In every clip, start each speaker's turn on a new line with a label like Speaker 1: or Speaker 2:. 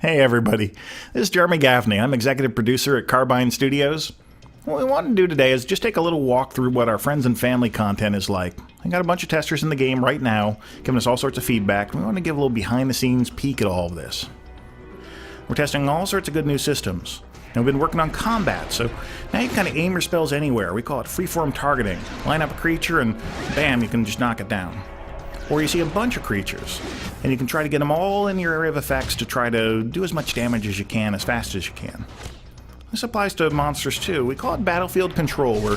Speaker 1: Hey everybody, this is Jeremy Gaffney. I'm executive producer at Carbine Studios. What we want to do today is just take a little walk through what our friends and family content is like. I got a bunch of testers in the game right now, giving us all sorts of feedback. We want to give a little behind-the-scenes peek at all of this. We're testing all sorts of good new systems. And we've been working on combat, so now you can kind of aim your spells anywhere. We call it freeform targeting. Line up a creature and bam, you can just knock it down. Or you see a bunch of creatures, and you can try to get them all in your area of effects to try to do as much damage as you can, as fast as you can. This applies to monsters too. We call it battlefield control, where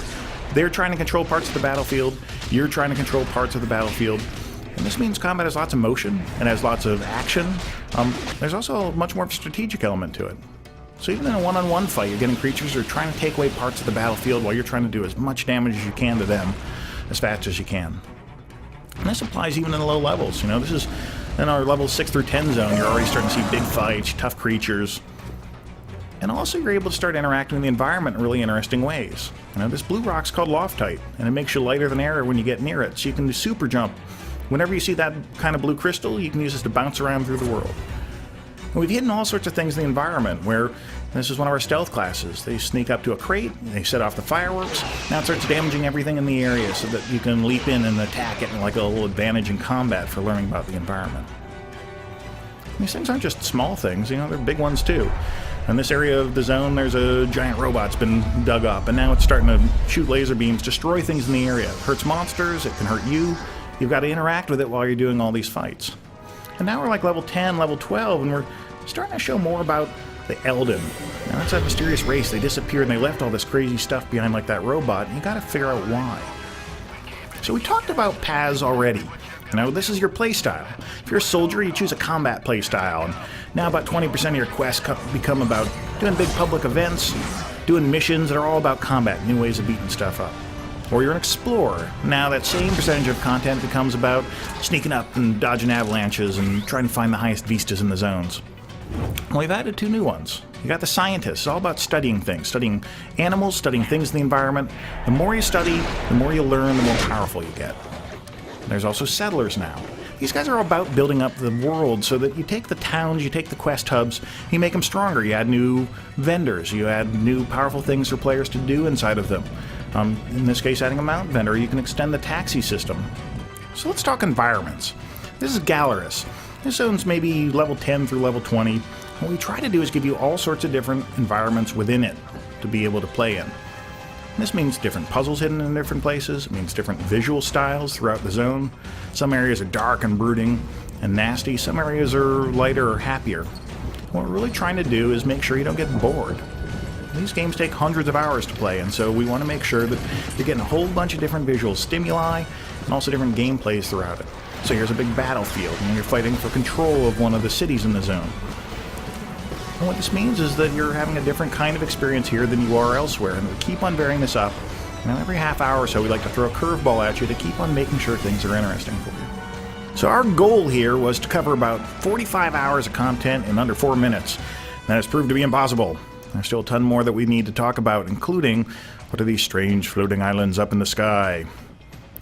Speaker 1: they're trying to control parts of the battlefield, you're trying to control parts of the battlefield. And this means combat has lots of motion, and has lots of action. There's also much more of a strategic element to it. So even in a one-on-one fight, you're getting creatures that are trying to take away parts of the battlefield while you're trying to do as much damage as you can to them, as fast as you can. And this applies even in the low levels. You know, this is in our level 6 through 10 zone. You're already starting to see big fights, tough creatures. And also you're able to start interacting with the environment in really interesting ways. You know, this blue rock's called Loftite, and it makes you lighter than air when you get near it. So you can do super jump. Whenever you see that kind of blue crystal, you can use this to bounce around through the world. And we've hidden all sorts of things in the environment where this is one of our stealth classes. They sneak up to a crate, they set off the fireworks, now it starts damaging everything in the area so that you can leap in and attack it, and like a little advantage in combat for learning about the environment. These things aren't just small things, you know, they're big ones too. In this area of the zone, there's a giant robot that's been dug up, and now it's starting to shoot laser beams, destroy things in the area. It hurts monsters, it can hurt you. You've got to interact with it while you're doing all these fights. And now we're like level 10, level 12, and we're starting to show more about the Elden. Now that's that mysterious race. They disappeared and they left all this crazy stuff behind like that robot, and you gotta figure out why. So we talked about paths already. You know, this is your playstyle. If you're a soldier, you choose a combat playstyle, and now about 20% of your quests become about doing big public events, doing missions that are all about combat, new ways of beating stuff up. Or you're an explorer. Now that same percentage of content becomes about sneaking up and dodging avalanches and trying to find the highest vistas in the zones. Well, we've added 2 new ones. You got the scientists. It's all about studying things, studying animals, studying things in the environment. The more you study, the more you learn, the more powerful you get. There's also settlers now. These guys are all about building up the world so that you take the towns, you take the quest hubs, you make them stronger. You add new vendors, you add new powerful things for players to do inside of them. In this case, adding a mount vendor, you can extend the taxi system. So let's talk environments. This is Gallerus. This zone's maybe level 10 through level 20. What we try to do is give you all sorts of different environments within it to be able to play in. This means different puzzles hidden in different places. It means different visual styles throughout the zone. Some areas are dark and brooding and nasty. Some areas are lighter or happier. What we're really trying to do is make sure you don't get bored. These games take hundreds of hours to play, and so we want to make sure that you're getting a whole bunch of different visual stimuli and also different gameplays throughout it. So here's a big battlefield, and you're fighting for control of one of the cities in the zone. And what this means is that you're having a different kind of experience here than you are elsewhere, and we keep on varying this up. Now every half hour or so we like to throw a curveball at you to keep on making sure things are interesting for you. So our goal here was to cover about 45 hours of content in under 4 minutes. That has proved to be impossible. There's still a ton more that we need to talk about, including what are these strange floating islands up in the sky.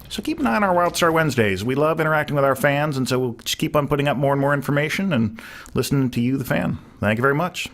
Speaker 1: So keep an eye on our WildStar Wednesdays. We love interacting with our fans, and so we'll just keep on putting up more and more information and listening to you, the fan. Thank you very much.